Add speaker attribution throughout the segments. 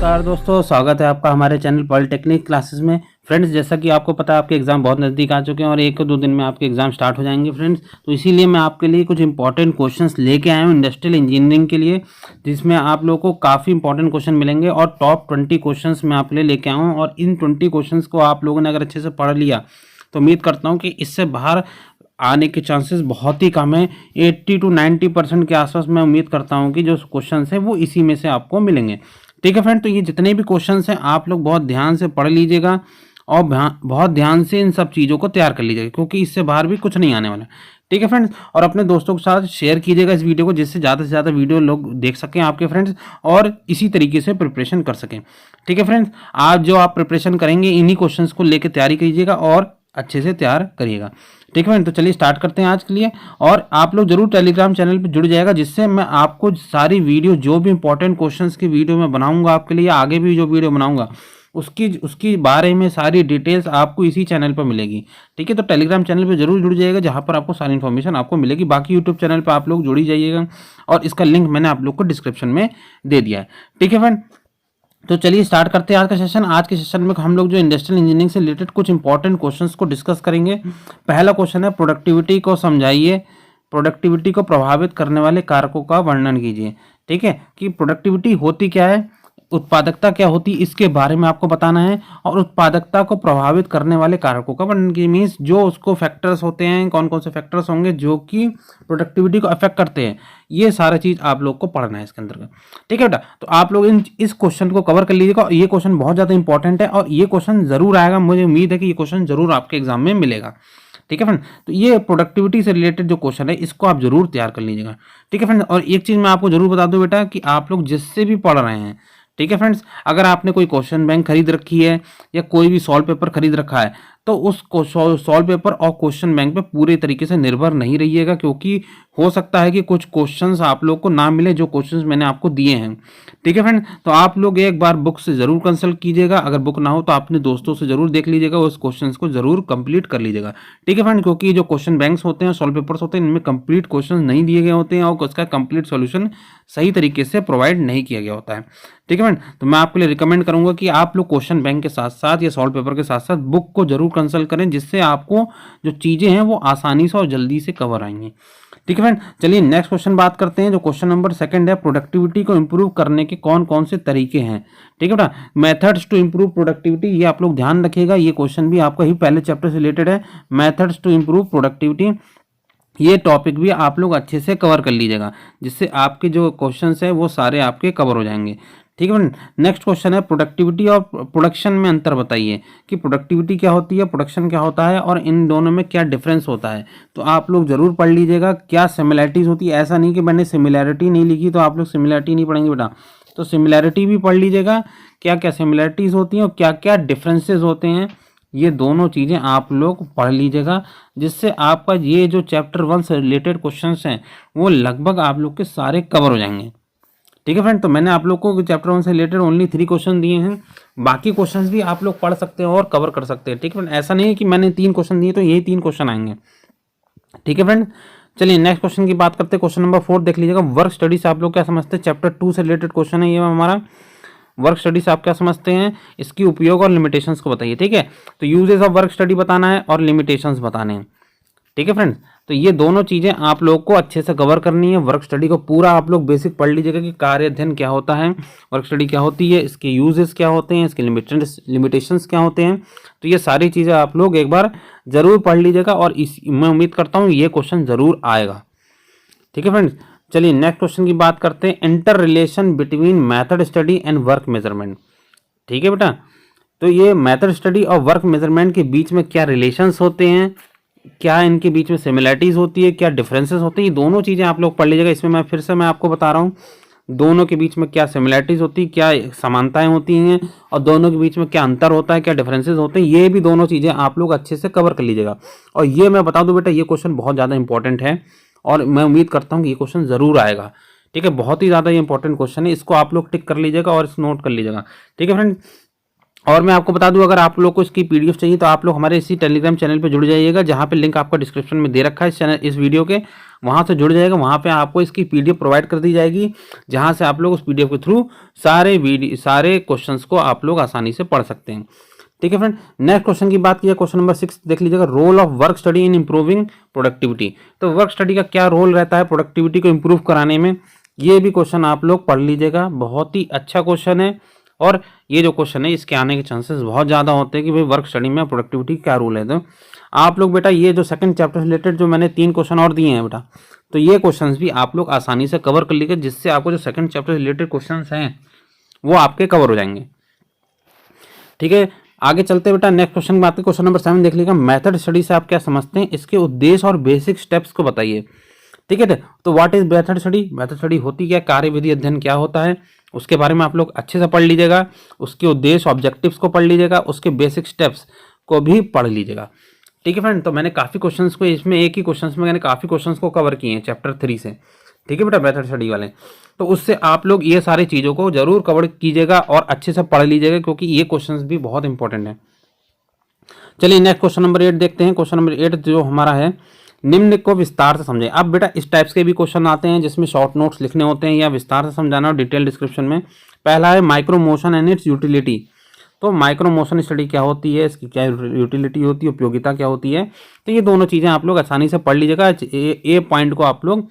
Speaker 1: नमस्कार दोस्तों, स्वागत है आपका हमारे चैनल पॉलिटेक्निक क्लासेस में। फ्रेंड्स, जैसा कि आपको पता है आपके एग्ज़ाम बहुत नज़दीक आ चुके हैं और 1-2 दिन में आपके एग्ज़ाम स्टार्ट हो जाएंगे फ्रेंड्स। तो इसीलिए मैं आपके लिए कुछ इंपॉर्टेंट क्वेश्चंस लेके आया हूँ इंडस्ट्रियल इंजीनियरिंग के लिए, जिसमें आप लोगों को काफ़ी इंपॉर्टेंट क्वेश्चन मिलेंगे और टॉप 20 क्वेश्चंस मैं आपके लिए लेके आया हूँ। और इन 20 क्वेश्चंस को आप लोगों ने अगर अच्छे से पढ़ लिया तो उम्मीद करता हूँ कि इससे बाहर आने के चांसेस बहुत ही कम है। 80 to 90% के आसपास मैं उम्मीद करता हूँ कि जो क्वेश्चन है वो इसी में से आपको मिलेंगे। ठीक है फ्रेंड, तो ये जितने भी क्वेश्चन हैं आप लोग बहुत ध्यान से पढ़ लीजिएगा और बहुत ध्यान से इन सब चीज़ों को तैयार कर लीजिएगा, क्योंकि इससे बाहर भी कुछ नहीं आने वाला। ठीक है फ्रेंड्स, और अपने दोस्तों के साथ शेयर कीजिएगा इस वीडियो को, जिससे ज़्यादा से ज़्यादा वीडियो लोग देख सकें आपके फ्रेंड्स और इसी तरीके से प्रिपरेशन कर सकें। ठीक है फ्रेंड्स, आज जो आप प्रिपरेशन करेंगे इन्हीं क्वेश्चंस को लेकर तैयारी कीजिएगा और अच्छे से तैयार करिएगा। ठीक है फ्रेंड, तो चलिए स्टार्ट करते हैं आज के लिए। और आप लोग जरूर टेलीग्राम चैनल पे जुड़ जाएगा, जिससे मैं आपको सारी वीडियो जो भी इंपॉर्टेंट क्वेश्चंस की वीडियो मैं बनाऊंगा आपके लिए, आगे भी जो वीडियो बनाऊंगा उसकी बारे में सारी डिटेल्स आपको इसी चैनल पर मिलेगी। ठीक है, तो टेलीग्राम चैनल पे जरूर जुड़ जाइएगा, जहां पर आपको सारी इन्फॉर्मेशन आपको मिलेगी। बाकी यूट्यूब चैनल पर आप लोग जुड़ ही जाइएगा और इसका लिंक मैंने आप लोग को डिस्क्रिप्शन में दे दिया है। ठीक है फ्रेंड, तो चलिए स्टार्ट करते हैं आज का सेशन। आज के सेशन में हम लोग जो इंडस्ट्रियल इंजीनियरिंग से रिलेटेड कुछ इंपॉर्टेंट क्वेश्चंस को डिस्कस करेंगे। पहला क्वेश्चन है, प्रोडक्टिविटी को समझाइए, प्रोडक्टिविटी को प्रभावित करने वाले कारकों का वर्णन कीजिए। ठीक है, कि प्रोडक्टिविटी होती क्या है, उत्पादकता क्या होती है, इसके बारे में आपको बताना है। और उत्पादकता को प्रभावित करने वाले कारकों का वर्णन कीजिए, मीन्स जो उसको फैक्टर्स होते हैं, कौन कौन से फैक्टर्स होंगे जो कि प्रोडक्टिविटी को अफेक्ट करते हैं, ये सारा चीज आप लोग को पढ़ना है इसके अंदर। ठीक है बेटा, तो आप लोग इस क्वेश्चन को कवर कर लीजिएगा। ये क्वेश्चन बहुत ज्यादा इंपॉर्टेंट है और ये क्वेश्चन जरूर आएगा, मुझे उम्मीद है कि ये क्वेश्चन जरूर आपके एग्जाम में मिलेगा। ठीक है फ्रेंड, तो ये प्रोडक्टिविटी से रिलेटेड जो क्वेश्चन है इसको आप जरूर तैयार कर लीजिएगा। ठीक है फ्रेंड, और एक चीज मैं आपको जरूर बता दूं बेटा कि आप लोग जिससे भी पढ़ रहे हैं, ठीक है फ्रेंड्स, अगर आपने कोई क्वेश्चन बैंक खरीद रखी है या कोई भी सॉल्व पेपर खरीद रखा है, तो उस सॉल्व पेपर और क्वेश्चन बैंक पे पूरे तरीके से निर्भर नहीं रहिएगा, क्योंकि हो सकता है कि कुछ क्वेश्चंस आप लोग को ना मिले जो क्वेश्चंस मैंने आपको दिए हैं। ठीक है फ्रेंड, तो आप लोग एक बार बुक से जरूर कंसल्ट कीजिएगा। अगर बुक ना हो तो अपने दोस्तों से जरूर देख लीजिएगा, उस क्वेश्चंस को जरूर कंप्लीट कर लीजिएगा। ठीक है फ्रेंड, क्योंकि जो क्वेश्चन बैंक्स होते हैं, सॉल्व पेपर्स होते हैं, इनमें कंप्लीट क्वेश्चन नहीं दिए गए होते हैं और उसका कंप्लीट सॉल्यूशन सही तरीके से प्रोवाइड नहीं किया गया होता है। ठीक है फ्रेंड, तो मैं आपके लिए रिकमेंड करूंगा कि आप लोग क्वेश्चन बैंक के साथ साथ या सॉल्व पेपर के साथ साथ बुक को जरूर कंसल्ट करें, जिससे आपको जो चीजें हैं वो आसानी से और जल्दी से कवर आएंगी। ठीक है फ्रेंड, चलिए नेक्स्ट क्वेश्चन बात करते हैं। जो क्वेश्चन नंबर 2 है, प्रोडक्टिविटी को इंप्रूव करने के कौन कौन से तरीके हैं। ठीक है बेटा, मेथड्स टू इंप्रूव प्रोडक्टिविटी, ये आप लोग ध्यान रखिएगा। ये क्वेश्चन भी आपका ही पहले चैप्टर से रिलेटेड है, मेथड्स टू इंप्रूव प्रोडक्टिविटी। ये टॉपिक भी आप लोग अच्छे से कवर कर लीजिएगा, जिससे आपके जो क्वेश्चंस है वो सारे आपके कवर हो जाएंगे। ठीक है, नेक्स्ट क्वेश्चन है, प्रोडक्टिविटी और प्रोडक्शन में अंतर बताइए, कि प्रोडक्टिविटी क्या होती है, प्रोडक्शन क्या होता है और इन दोनों में क्या डिफरेंस होता है। तो आप लोग जरूर पढ़ लीजिएगा क्या सिमिलैरिटीज होती है। ऐसा नहीं कि मैंने सिमिलैरिटी नहीं लिखी तो आप लोग सिमिलैरिटी नहीं पढ़ेंगे बेटा, तो सिमिलैरिटी भी पढ़ लीजिएगा, क्या क्या सिमिलैरिटीज होती हैं और क्या क्या डिफरेंसेस होते हैं, ये दोनों चीज़ें आप लोग पढ़ लीजिएगा, जिससे आपका ये जो चैप्टर 1 से रिलेटेड क्वेश्चंस हैं वो लगभग आप लोग के सारे कवर हो जाएंगे। ठीक है फ्रेंड, तो मैंने आप लोग को चैप्टर 1 से रिलेटेड ओनली 3 क्वेश्चन दिए हैं, बाकी क्वेश्चंस भी आप लोग पढ़ सकते हैं और कवर कर सकते हैं। ठीक है फ्रेंड, ऐसा नहीं है कि मैंने 3 क्वेश्चन दिए तो यही 3 क्वेश्चन आएंगे। ठीक है फ्रेंड, चलिए नेक्स्ट क्वेश्चन की बात करते हैं। क्वेश्चन नंबर 4 देख लीजिएगा, वर्क स्टडी से आप लोग क्या समझते हैं। चैप्टर 2 से रिलेटेड क्वेश्चन है ये हमारा। वर्क स्टडी से आप क्या समझते हैं, इसकी उपयोग और लिमिटेशंस को बताइए। ठीक है, तो यूजेस ऑफ वर्क स्टडी बताना है और लिमिटेशंस बताने हैं। ठीक है फ्रेंड्स, तो ये दोनों चीजें आप लोग को अच्छे से कवर करनी है। वर्क स्टडी को पूरा आप लोग बेसिक पढ़ लीजिएगा कि कार्य अध्ययन क्या होता है, वर्क स्टडी क्या होती है, इसके यूजेस क्या होते हैं, इसके लिमिटेशंस क्या होते हैं। तो ये सारी चीजें आप लोग एक बार जरूर पढ़ लीजिएगा और मैं उम्मीद करता हूँ ये क्वेश्चन जरूर आएगा। ठीक है फ्रेंड्स, चलिए नेक्स्ट क्वेश्चन की बात करते हैं, inter relation between method study and work measurement. ठीक है बेटा, तो ये मेथड स्टडी और वर्क मेजरमेंट के बीच में क्या रिलेशंस होते हैं, क्या इनके बीच में सिमिलैरिटीज होती है, क्या डिफरेंसेस होते हैं, ये दोनों चीजें आप लोग पढ़ लीजिएगा। इसमें मैं आपको बता रहा हूँ दोनों के बीच में क्या सिमिलैरिटीज होती है, क्या समानताएं होती हैं और दोनों के बीच में क्या अंतर होता है, क्या डिफरेंसेस होते हैं, ये भी दोनों चीजें आप लोग अच्छे से कवर कर लीजिएगा। और ये मैं बता दूं बेटा, ये क्वेश्चन बहुत ज्यादा इंपॉर्टेंट है और मैं उम्मीद करता हूँ कि ये क्वेश्चन जरूर आएगा। ठीक है, बहुत ही ज्यादा ये इंपॉर्टेंट क्वेश्चन है, इसको आप लोग टिक कर लीजिएगा और इस नोट कर लीजिएगा। ठीक है फ्रेंड, और मैं आपको बता दूं, अगर आप लोग को इसकी पीडीएफ चाहिए तो आप लोग हमारे इसी टेलीग्राम चैनल पे जुड़ जाइएगा, जहां पे लिंक आपका डिस्क्रिप्शन में दे रखा है इस चैनल, इस वीडियो के, वहां से जुड़ जाएगा। वहां पे आपको इसकी पीडीएफ प्रोवाइड कर दी जाएगी, जहां से आप लोग उस पीडीएफ के थ्रू सारे क्वेश्चंस को आप लोग आसानी से पढ़ सकते हैं। ठीक है फ्रेंड, नेक्स्ट क्वेश्चन की बात की जाए, क्वेश्चन नंबर 6 देख लीजिएगा, role of work study in improving productivity. तो वर्क स्टडी का क्या रोल रहता है प्रोडक्टिविटी को इंप्रूव कराने में, ये भी क्वेश्चन आप लोग पढ़ लीजिएगा। बहुत ही अच्छा क्वेश्चन है, और ये जो क्वेश्चन है इसके आने के चांसेस बहुत ज़्यादा होते हैं कि भाई वर्क स्टडी में प्रोडक्टिविटी क्या रोल है। तो आप लोग बेटा ये जो सेकंड चैप्टर से रिलेटेड जो मैंने 3 क्वेश्चन और दिए हैं बेटा, तो ये क्वेश्चंस भी आप लोग आसानी से कवर कर लीजिए, जिससे आपको जो सेकंड चैप्टर से रिलेटेड क्वेश्चंस हैं वो आपके कवर हो जाएंगे। ठीक है, आगे चलते बेटा नेक्स्ट क्वेश्चन की बात करें। क्वेश्चन नंबर 7 देख लीजिएगा, मेथड स्टडी से आप क्या समझते हैं, इसके उद्देश्य और बेसिक स्टेप्स को बताइए। ठीक है, तो what is method study, method study होती क्या, कार्यविधि अध्ययन क्या होता है, उसके बारे में आप लोग अच्छे से पढ़ लीजिएगा। उसके उद्देश्य ऑब्जेक्टिव्स को पढ़ लीजिएगा, उसके बेसिक स्टेप्स को भी पढ़ लीजिएगा। ठीक है फ्रेंड, तो मैंने काफ़ी क्वेश्चंस को इसमें एक ही क्वेश्चंस में मैंने काफ़ी क्वेश्चंस को कवर किए हैं चैप्टर 3 से। ठीक है बेटा, मेथड स्टडी वाले, तो उससे आप लोग ये सारी चीज़ों को जरूर कवर कीजिएगा और अच्छे से पढ़ लीजिएगा, क्योंकि ये क्वेश्चंस भी बहुत इंपॉर्टेंट है। चलिए नेक्स्ट क्वेश्चन नंबर 8 देखते हैं। क्वेश्चन नंबर 8 जो हमारा है, निम्न को विस्तार से समझें। अब बेटा इस टाइप्स के भी क्वेश्चन आते हैं जिसमें शॉर्ट नोट्स लिखने होते हैं या विस्तार से समझाना और डिटेल डिस्क्रिप्शन में। पहला है micro motion and it's utility. तो माइक्रो मोशन स्टडी क्या होती है, इसकी क्या यूटिलिटी होती है, उपयोगिता क्या होती है, तो ये दोनों चीज़ें आप लोग आसानी से पढ़ लीजिएगा। ए पॉइंट को आप लोग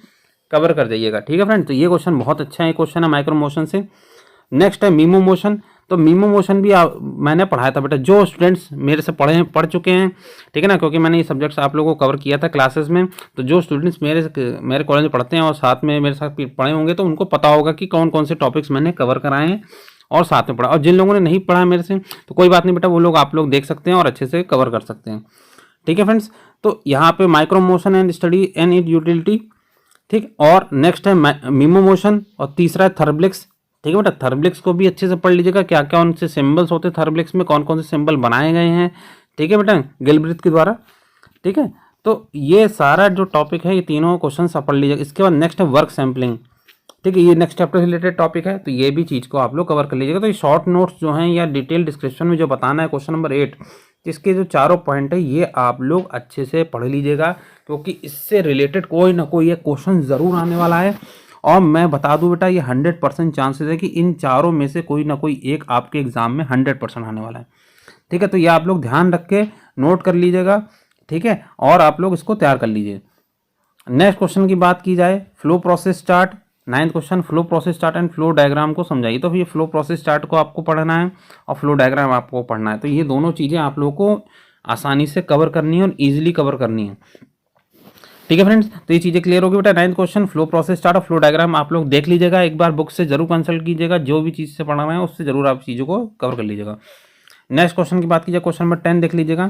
Speaker 1: कवर कर जाइएगा। ठीक है फ्रेंड, तो ये क्वेश्चन बहुत अच्छा है, क्वेश्चन है माइक्रो मोशन से। नेक्स्ट है मीमो मोशन। तो मीमो मोशन भी मैंने पढ़ाया था बेटा, जो स्टूडेंट्स मेरे से पढ़ चुके हैं, ठीक है ना, क्योंकि मैंने ये सब्जेक्ट्स आप लोगों को कवर किया था क्लासेस में। तो जो स्टूडेंट्स मेरे कॉलेज में पढ़ते हैं और साथ में मेरे साथ पढ़े होंगे, तो उनको पता होगा कि कौन कौन से टॉपिक्स मैंने कवर कराए हैं और साथ में पढ़ा। और जिन लोगों ने नहीं पढ़ा मेरे से, तो कोई बात नहीं बेटा, वो लोग आप लोग देख सकते हैं और अच्छे से कवर कर सकते हैं। ठीक है फ्रेंड्स, तो यहाँ पे micro motion and study and it utility. ठीक, और नेक्स्ट है मीमो मोशन, और तीसरा है थर्बलिक्स। ठीक है बेटा, थर्बलिक्स को भी अच्छे से पढ़ लीजिएगा, क्या क्या उनसे सिंबल्स होते हैं थर्बलिक्स में, कौन कौन से सिंबल बनाए गए हैं। ठीक है बेटा, गिलब्रिथ के द्वारा। ठीक है, तो ये सारा जो टॉपिक है, ये तीनों क्वेश्चन आप पढ़ लीजिएगा। इसके बाद नेक्स्ट है वर्क सैम्पलिंग। ठीक है, ये नेक्स्ट चैप्टर से रिलेटेड टॉपिक है, तो ये भी चीज़ को आप लोग कवर कर लीजिएगा। तो ये शॉर्ट नोट्स जो हैं या डिटेल डिस्क्रिप्शन में जो बताना है क्वेश्चन नंबर 8, इसके जो चारों पॉइंट है ये आप लोग अच्छे से पढ़ लीजिएगा, क्योंकि इससे रिलेटेड कोई ना कोई एक क्वेश्चन ज़रूर आने वाला है। और मैं बता दूं बेटा, ये 100% चांसेस है कि इन चारों में से कोई ना कोई एक आपके एग्जाम में 100% आने वाला है। ठीक है, तो ये आप लोग ध्यान रख के नोट कर लीजिएगा। ठीक है, और आप लोग इसको तैयार कर लीजिए। नेक्स्ट क्वेश्चन की बात की जाए, flow process chart. 9th question, flow process chart and flow diagram को समझाइए। तो ये फ्लो प्रोसेस चार्ट को आपको पढ़ना है और फ्लो डायग्राम आपको पढ़ना है। तो ये दोनों चीज़ें आप लोगों को आसानी से कवर करनी है और ईजिली कवर करनी है। ठीक है फ्रेंड्स, तो ये चीज़ें क्लियर होगी बेटा। 9th question, flow process chart और फ्लो डायग्राम आप लोग देख लीजिएगा, एक बार बुक से जरूर कंसल्ट कीजिएगा, जो भी चीज़ से पढ़ना है उससे जरूर आप चीज़ों को कवर कर लीजिएगा। नेक्स्ट क्वेश्चन की बात कीजिए, क्वेश्चन नंबर 10 देख लीजिएगा,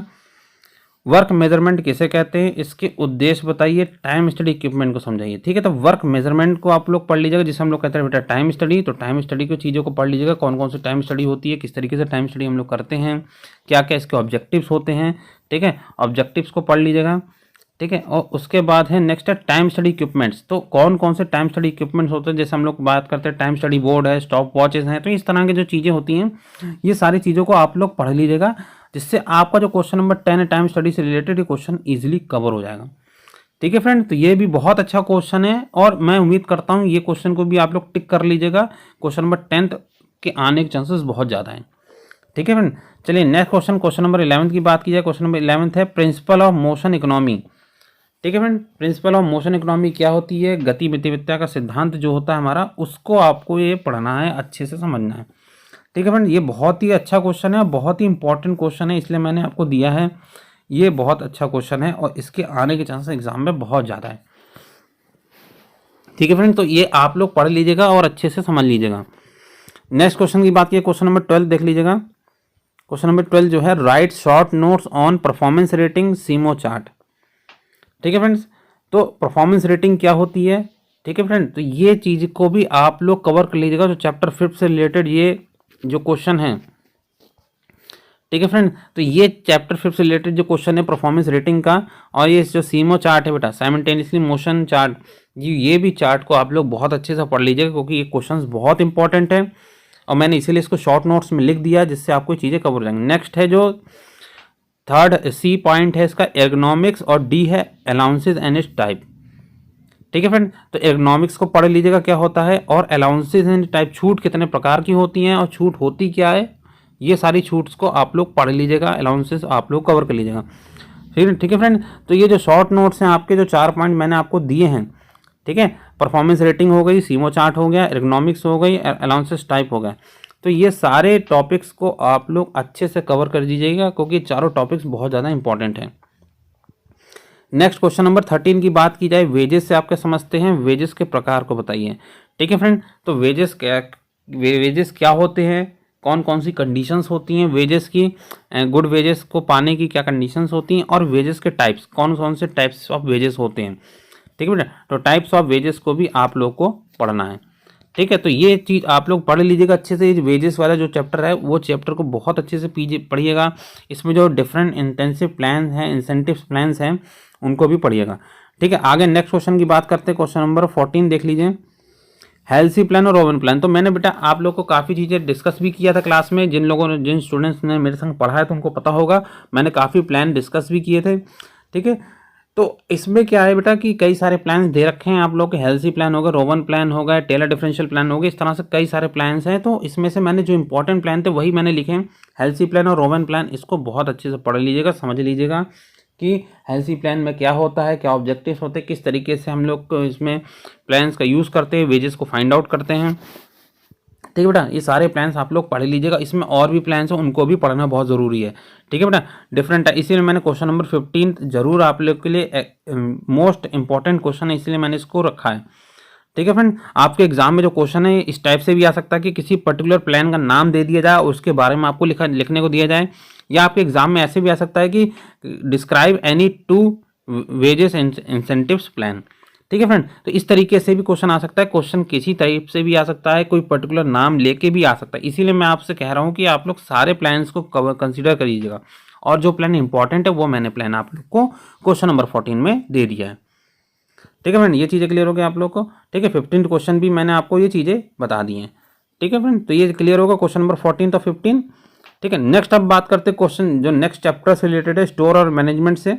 Speaker 1: वर्क मेजरमेंट किसे कहते हैं, इसके उद्देश्य बताइए, टाइम स्टडी इक्विपमेंट को समझाइए। ठीक है, तो वर्क मेजरमेंट को आप लोग पढ़ लीजिएगा, जिसे हम लोग कहते हैं बेटा टाइम स्टडी। तो टाइम स्टडी की चीज़ों को पढ़ लीजिएगा, कौन कौन सी टाइम स्टडी होती है, किस तरीके से टाइम स्टडी हम लोग करते हैं, क्या क्या इसके ऑब्जेक्टिव्स होते हैं। ठीक है, ऑब्जेक्टिव्स को पढ़ लीजिएगा। ठीक है, और उसके बाद है नेक्स्ट है टाइम स्टडी इक्विपमेंट्स। तो कौन कौन से टाइम स्टडी इक्विपमेंट्स होते हैं, जैसे हम लोग बात करते हैं टाइम स्टडी बोर्ड है, स्टॉप वॉचेस हैं। तो इस तरह की जो चीज़ें होती हैं, ये सारी चीज़ों को आप लोग पढ़ लीजिएगा, जिससे आपका जो क्वेश्चन नंबर 10 है टाइम स्टडी से रिलेटेड, ये क्वेश्चन ईजिली कवर हो जाएगा। ठीक है फ्रेंड, तो ये भी बहुत अच्छा क्वेश्चन है और मैं उम्मीद करता हूँ ये क्वेश्चन को भी आप लोग टिक कर लीजिएगा। क्वेश्चन नंबर 10 के आने के चांसेस बहुत ज़्यादा हैं। ठीक है फ्रेंड, चलिए नेक्स्ट क्वेश्चन, क्वेश्चन नंबर 11 की बात की जाए। क्वेश्चन नंबर 11 है प्रिंसिपल ऑफ मोशन इकोनॉमी। ठीक है friend, principle of motion economy क्या होती है, गति विद्या का सिद्धांत जो होता है हमारा, उसको आपको ये पढ़ना है, अच्छे से समझना है। ठीक है फ्रेंड, ये बहुत ही अच्छा क्वेश्चन है, बहुत ही इंपॉर्टेंट क्वेश्चन है, इसलिए मैंने आपको दिया है। ये बहुत अच्छा क्वेश्चन है और इसके आने के चांसेस एग्जाम में बहुत ज़्यादा है। ठीक है फ्रेंड, तो ये आप लोग पढ़ लीजिएगा और अच्छे से समझ लीजिएगा। नेक्स्ट क्वेश्चन की बात की, क्वेश्चन नंबर 12 देख लीजिएगा। क्वेश्चन नंबर 12 जो है, write short notes on performance rating SIMO chart. ठीक है फ्रेंड्स, तो परफॉर्मेंस रेटिंग क्या होती है। ठीक है फ्रेंड, तो ये चीज़ को भी आप लोग कवर कर लीजिएगा, जो चैप्टर 5 से रिलेटेड ये जो क्वेश्चन है। ठीक है फ्रेंड, तो ये चैप्टर 5 से रिलेटेड जो क्वेश्चन है परफॉर्मेंस रेटिंग का, और ये जो सीमो चार्ट है बेटा, साइमल्टेनियसली मोशन चार्ट, ये भी चार्ट को आप लोग बहुत अच्छे से पढ़ लीजिएगा, क्योंकि ये क्वेश्चंस बहुत इंपॉर्टेंट है और मैंने इसीलिए इसको शॉर्ट नोट्स में लिख दिया जिससे आपको चीज़ें कवर हो जाएंगी। नेक्स्ट है जो थर्ड सी पॉइंट है इसका एर्गोनॉमिक्स, और डी है अलाउंसेस एंड इट्स टाइप। ठीक है फ्रेंड, तो एर्गोनॉमिक्स को पढ़ लीजिएगा क्या होता है, और अलाउंसेस एंड टाइप छूट कितने प्रकार की होती हैं और छूट होती क्या है, ये सारी छूट्स को आप लोग पढ़ लीजिएगा, अलाउंसेस आप लोग कवर कर लीजिएगा। ठीक है फ्रेंड, तो ये जो शॉर्ट नोट्स हैं आपके, जो 4 पॉइंट मैंने आपको दिए हैं, ठीक है, परफॉर्मेंस रेटिंग हो गई, सीमो चार्ट हो गया, एर्गोनॉमिक्स हो गई, अलाउंसेस टाइप हो गया, तो ये सारे टॉपिक्स को आप लोग अच्छे से कवर कर दीजिएगा क्योंकि चारों टॉपिक्स बहुत ज़्यादा इंपॉर्टेंट हैं। नेक्स्ट क्वेश्चन नंबर 13 की बात की जाए, वेजेस से आप क्या समझते हैं, वेजेस के प्रकार को बताइए। ठीक है फ्रेंड, तो वेजेस क्या होते हैं, कौन कौन सी कंडीशंस होती हैं वेजेस की, गुड वेजेस को पाने की क्या कंडीशंस होती हैं, और वेजेस के टाइप्स, कौन कौन से टाइप्स ऑफ वेजेस होते हैं। ठीक है बेटा, तो टाइप्स ऑफ वेजेस को भी आप लोग को पढ़ना है। ठीक है, तो ये चीज़ आप लोग पढ़ लीजिएगा अच्छे से। ये वेजेस वाला जो चैप्टर है वो चैप्टर को बहुत अच्छे से पढ़िएगा। इसमें जो डिफरेंट इंटेंसिव प्लान हैं, इंसेंटिव प्लान्स हैं, उनको भी पढ़िएगा। ठीक है, आगे नेक्स्ट क्वेश्चन की बात करते हैं। क्वेश्चन नंबर 14 देख लीजिए, हेल्सी प्लान और रोवन प्लान। तो मैंने बेटा आप लोग को काफ़ी चीज़ें डिस्कस भी किया था क्लास में, जिन स्टूडेंट्स ने मेरे संग पढ़ा है तो उनको पता होगा, मैंने काफ़ी प्लान डिस्कस भी किए थे। ठीक है, तो इसमें क्या है बेटा कि कई सारे प्लान दे रखे हैं आप लोग के, हेल्सी प्लान होगा, रोवन प्लान होगा, टेलर डिफरेंशियल प्लान होगा, इस तरह से कई सारे प्लान्स हैं। तो इसमें से मैंने जो इंपॉर्टेंट प्लान थे वही मैंने लिखे हैं, हेल्सी प्लान और रोवन प्लान। इसको बहुत अच्छे से पढ़ लीजिएगा, समझ लीजिएगा कि हेल्सी प्लान में क्या होता है, क्या ऑब्जेक्टिव्स होते हैं, किस तरीके से हम लोग इसमें प्लान्स का यूज़ करते हैं, वेजेस को फाइंड आउट करते हैं। ठीक है बेटा, ये सारे प्लान्स आप लोग पढ़ लीजिएगा। इसमें और भी प्लान्स हैं, उनको भी पढ़ना बहुत ज़रूरी है। ठीक है बेटा, डिफरेंट है, इसीलिए मैंने क्वेश्चन नंबर 15 जरूर आप लोग के लिए मोस्ट इंपॉर्टेंट क्वेश्चन है, इसलिए मैंने इसको रखा है। ठीक है फ्रेंड, आपके एग्जाम में जो क्वेश्चन है इस टाइप से भी आ सकता है कि किसी पर्टिकुलर प्लान का नाम दे दिया जाए, उसके बारे में आपको लिखने को दिया जाए, या आपके एग्जाम में ऐसे भी आ सकता है कि describe any 2 wages incentives plan. ठीक है फ्रेंड, तो इस तरीके से भी क्वेश्चन आ सकता है, क्वेश्चन किसी टाइप से भी आ सकता है, कोई पर्टिकुलर नाम लेके भी आ सकता है। इसीलिए मैं आपसे कह रहा हूँ कि आप लोग सारे प्लान्स को कंसीडर करिएगा, और जो प्लान इंपॉर्टेंट है वो मैंने प्लान आप लोग को क्वेश्चन नंबर 14 में दे दिया है। ठीक है फ्रेंड, ये चीज़ें क्लियर हो गई आप लोग को। ठीक है, 15 क्वेश्चन भी मैंने आपको ये चीज़ें बता दी हैं। ठीक है फ्रेंड, तो ये क्लियर होगा क्वेश्चन नंबर 14 तो 15। ठीक है, नेक्स्ट अब बात करते हैं क्वेश्चन जो नेक्स्ट चैप्टर से रिलेटेड है, स्टोर और मैनेजमेंट से।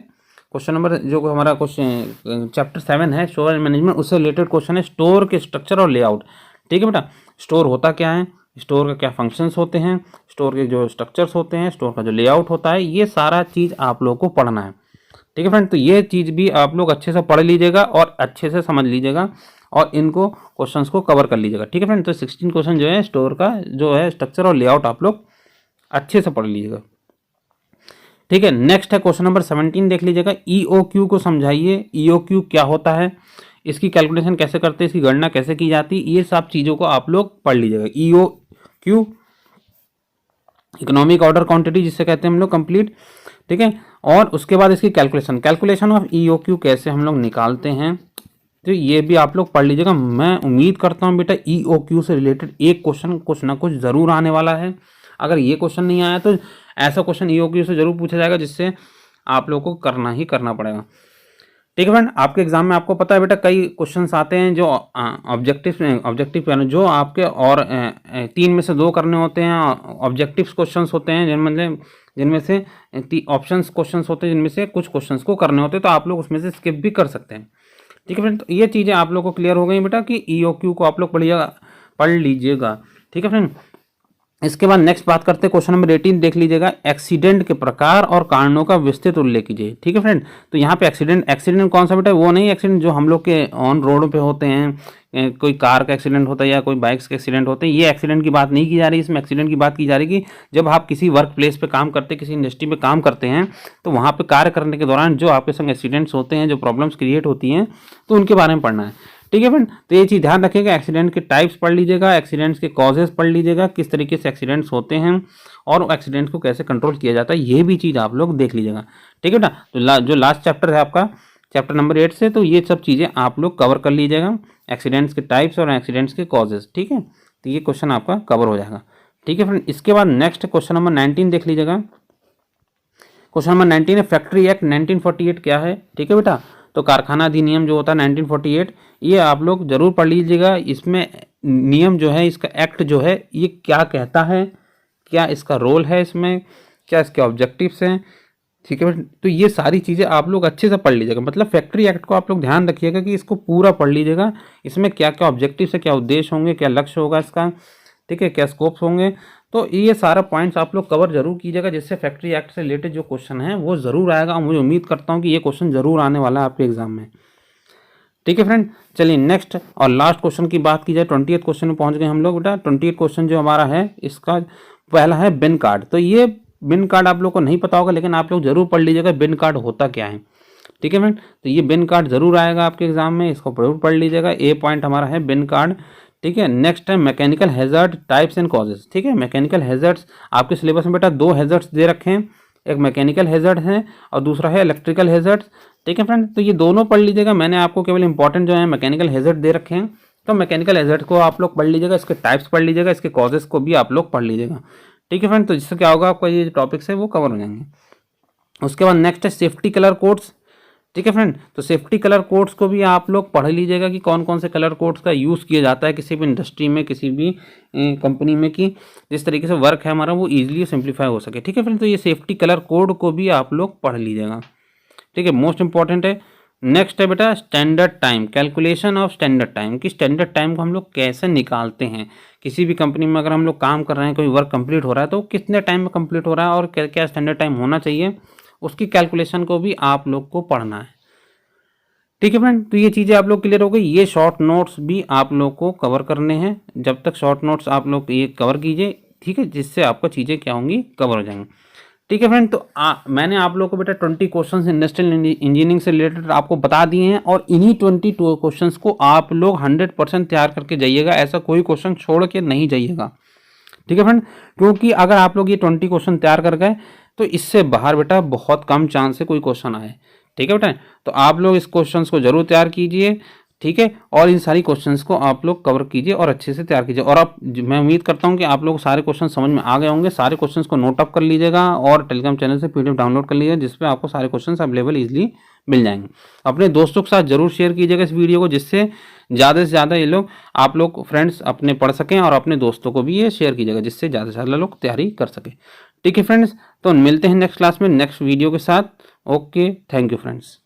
Speaker 1: क्वेश्चन नंबर जो हमारा क्वेश्चन चैप्टर 7 है, स्टोर एंड मैनेजमेंट, उससे रिलेटेड क्वेश्चन है स्टोर के स्ट्रक्चर और लेआउट। ठीक है बेटा, स्टोर होता क्या है, स्टोर का क्या फंक्शंस होते हैं, स्टोर के जो स्ट्रक्चर्स होते हैं, स्टोर का जो लेआउट होता है, ये सारा चीज़ आप लोग को पढ़ना है। ठीक है फ्रेंड, तो ये चीज़ भी आप लोग अच्छे से पढ़ लीजिएगा और अच्छे से समझ लीजिएगा, और इनको क्वेश्चंस को कवर कर लीजिएगा। ठीक है फ्रेंड, तो 16 क्वेश्चन जो है स्टोर का जो है स्ट्रक्चर और लेआउट आप लोग अच्छे से पढ़ लीजिएगा। ठीक है, नेक्स्ट है क्वेश्चन नंबर 17 देख लीजिएगा, EOQ को समझाइए। EOQ क्या होता है, इसकी कैलकुलेशन कैसे करते हैं, इसकी गणना कैसे की जाती है, ये सब चीज़ों को आप लोग पढ़ लीजिएगा। EOQ इकोनॉमिक ऑर्डर क्वांटिटी जिसे कहते हैं हम लोग कंप्लीट। ठीक है, और उसके बाद इसकी कैलकुलेशन ऑफ EOQ कैसे हम लोग निकालते हैं, तो ये भी आप लोग पढ़ लीजिएगा। मैं उम्मीद करता हूँ बेटा EOQ से रिलेटेड एक क्वेश्चन कुछ ना कुछ ज़रूर आने वाला है। अगर ये क्वेश्चन नहीं आया तो ऐसा क्वेश्चन EOQ से जरूर पूछा जाएगा, जिससे आप लोग को करना ही करना पड़ेगा। ठीक है फ्रेंड, आपके एग्जाम में आपको पता है बेटा कई क्वेश्चंस आते हैं जो ऑब्जेक्टिव जो आपके और 3 में से 2 करने होते हैं, ऑब्जेक्टिव क्वेश्चंस होते हैं जिनमें से ऑप्शंस क्वेश्चंस होते हैं, जिनमें से कुछ क्वेश्चंस को करने होते हैं, तो आप लोग उसमें से स्किप भी कर सकते हैं। ठीक है फ्रेंड, तो ये चीज़ें आप लोग को क्लियर हो गई बेटा कि EOQ को आप लोग पढ़ लीजिएगा। ठीक है फ्रेंड, इसके बाद नेक्स्ट बात करते हैं क्वेश्चन नंबर 18 देख लीजिएगा, एक्सीडेंट के प्रकार और कारणों का विस्तृत उल्लेख कीजिए। ठीक है फ्रेंड, तो यहाँ पे एक्सीडेंट कौन सा बेटा, वो नहीं एक्सीडेंट जो हम लोग के ऑन रोड पे होते हैं, कोई कार का एक्सीडेंट होता है या कोई बाइक्स के एक्सीडेंट होते हैं, ये एक्सीडेंट की बात नहीं की जा रही। इसमें एक्सीडेंट की बात की जा रही कि जब आप किसी वर्क प्लेस पे काम करते हैं, किसी इंडस्ट्री में काम करते हैं, तो वहाँ पे कार्य करने के दौरान जो आपके संग एक्सीडेंट्स होते हैं, जो प्रॉब्लम्स क्रिएट होती हैं, तो उनके बारे में पढ़ना है। ठीक है फ्रेंड, तो ये चीज़ ध्यान रखिएगा, एक्सीडेंट के टाइप्स पढ़ लीजिएगा, एक्सीडेंट्स के कॉजेज पढ़ लीजिएगा, किस तरीके से एक्सीडेंट्स होते हैं और एक्सीडेंट को कैसे कंट्रोल किया जाता है, ये भी चीज़ आप लोग देख लीजिएगा। ठीक है बेटा, तो जो लास्ट चैप्टर है आपका चैप्टर नंबर 8 से, तो ये सब चीज़ें आप लोग कवर कर लीजिएगा, एक्सीडेंट्स के टाइप्स और एक्सीडेंट्स के कॉजेज। ठीक है, तो ये क्वेश्चन आपका कवर हो जाएगा। ठीक है फ्रेंड, इसके बाद नेक्स्ट क्वेश्चन नंबर 19 देख लीजिएगा। क्वेश्चन नंबर 19 है फैक्ट्री एक्ट 1948 क्या है। ठीक है बेटा, तो कारखाना अधिनियम जो होता है 1948, ये आप लोग जरूर पढ़ लीजिएगा। इसमें नियम जो है, इसका एक्ट जो है ये क्या कहता है, क्या इसका रोल है इसमें, क्या इसके ऑब्जेक्टिव्स हैं, ठीक है। तो ये सारी चीज़ें आप लोग अच्छे से पढ़ लीजिएगा। मतलब फैक्ट्री एक्ट को आप लोग ध्यान रखिएगा कि इसको पूरा पढ़ लीजिएगा, इसमें क्या क्या ऑब्जेक्टिव्स है, क्या उद्देश्य होंगे, क्या लक्ष्य होगा इसका, ठीक है, क्या स्कोप्स होंगे। तो ये सारा पॉइंट्स आप लोग कवर जरूर कीजिएगा, जिससे फैक्ट्री एक्ट से रिलेटेड जो क्वेश्चन है वो ज़रूर आएगा। और मुझे उम्मीद करता हूँ कि ये क्वेश्चन ज़रूर आने वाला है आपके एग्जाम में, ठीक है फ्रेंड। चलिए नेक्स्ट और लास्ट क्वेश्चन की बात की जाए, 20th क्वेश्चन में पहुंच गए हम लोग बेटा। 20th क्वेश्चन जो हमारा है, इसका पहला है बिन कार्ड। तो ये बिन कार्ड आप लोग को नहीं पता होगा, लेकिन आप लोग जरूर पढ़ लीजिएगा बिन कार्ड होता क्या है, ठीक है फ्रेंड। तो ये बिन कार्ड जरूर आएगा आपके एग्जाम में, इसको जरूर पढ़ लीजिएगा। ए पॉइंट हमारा है बिन कार्ड, ठीक है। नेक्स्ट है mechanical hazard types and causes, ठीक है। मैकेनिकल हैजर्ड्स आपके सिलेबस में बेटा 2 हैजर्ड्स दे रखे हैं, एक मैकेनिकल हैजर्ड है और दूसरा है इलेक्ट्रिकल हैजर्ड्स, ठीक है फ्रेंड। तो ये दोनों पढ़ लीजिएगा। मैंने आपको केवल इंपॉर्टेंट जो है मैकेनिकल हैजर्ड दे रखे हैं, तो मैकेनिकल हैजर्ड को आप लोग पढ़ लीजिएगा, इसके टाइप्स पढ़ लीजिएगा, इसके कॉजेज को भी आप लोग पढ़ लीजिएगा, ठीक है फ्रेंड। तो जिससे क्या होगा, आपका ये टॉपिक्स है वो कवर हो जाएंगे। उसके बाद नेक्स्ट है सेफ्टी कलर कोड्स, ठीक है फ्रेंड। तो सेफ्टी कलर कोड्स को भी आप लोग पढ़ लीजिएगा कि कौन कौन से कलर कोड्स का यूज़ किया जाता है किसी भी इंडस्ट्री में, किसी भी कंपनी में, कि जिस तरीके से वर्क है हमारा वो ईजिली सिंप्लीफाई हो सके, ठीक है फ्रेंड। तो ये सेफ्टी कलर कोड को भी आप लोग पढ़ लीजिएगा, ठीक है, मोस्ट इंपॉर्टेंट है। नेक्स्ट है बेटा standard time, calculation of standard time, कि स्टैंडर्ड टाइम को हम लोग कैसे निकालते हैं। किसी भी कंपनी में अगर हम लोग काम कर रहे हैं, कोई वर्क कंप्लीट हो रहा है, तो कितने टाइम में कंप्लीट हो रहा है और क्या क्या स्टैंडर्ड टाइम होना चाहिए, उसकी कैलकुलेशन को भी आप लोग को पढ़ना है, ठीक है फ्रेंड। तो ये चीज़ें आप लोग क्लियर हो गई। ये शॉर्ट नोट्स भी आप लोग को कवर करने हैं, जब तक शॉर्ट नोट्स आप लोग ये कवर कीजिए, ठीक है, जिससे आपको चीज़ें क्या होंगी, कवर हो जाएंगी, ठीक है फ्रेंड। तो मैंने आप लोग को बेटा 20 क्वेश्चंस इंडस्ट्रियल इंजीनियरिंग से रिलेटेड आपको बता दिए हैं, और इन्हीं 22 क्वेश्चंस को आप लोग 100% तैयार करके जाइएगा, ऐसा कोई क्वेश्चन छोड़ के नहीं जाइएगा, ठीक है फ्रेंड। क्योंकि अगर आप लोग ये 20 क्वेश्चन तैयार कर गए तो इससे बाहर बेटा बहुत कम चांस है कोई क्वेश्चन आए, ठीक है बेटा। तो आप लोग इस क्वेश्चंस को जरूर तैयार कीजिए, ठीक है, और इन सारी क्वेश्चंस को आप लोग कवर कीजिए और अच्छे से तैयार कीजिए। और आप, मैं उम्मीद करता हूं कि आप लोग सारे क्वेश्चन समझ में आ गए होंगे। सारे क्वेश्चंस को नोट अप कर लीजिएगा और टेलीग्राम चैनल से पीडीएफ डाउनलोड कर लीजिएगा, जिसपे आपको सारे क्वेश्चंस अवेलेबल इजीली मिल जाएंगे। अपने दोस्तों के साथ जरूर शेयर कीजिएगा इस वीडियो को, जिससे ज़्यादा से ज़्यादा ये लोग, आप लोग फ्रेंड्स अपने पढ़ सकें, और अपने दोस्तों को भी ये शेयर कीजिएगा, जिससे ज़्यादा से ज़्यादा लोग तैयारी कर सकें, ठीक है फ्रेंड्स। तो मिलते हैं नेक्स्ट क्लास में नेक्स्ट वीडियो के साथ। Okay, thank you friends.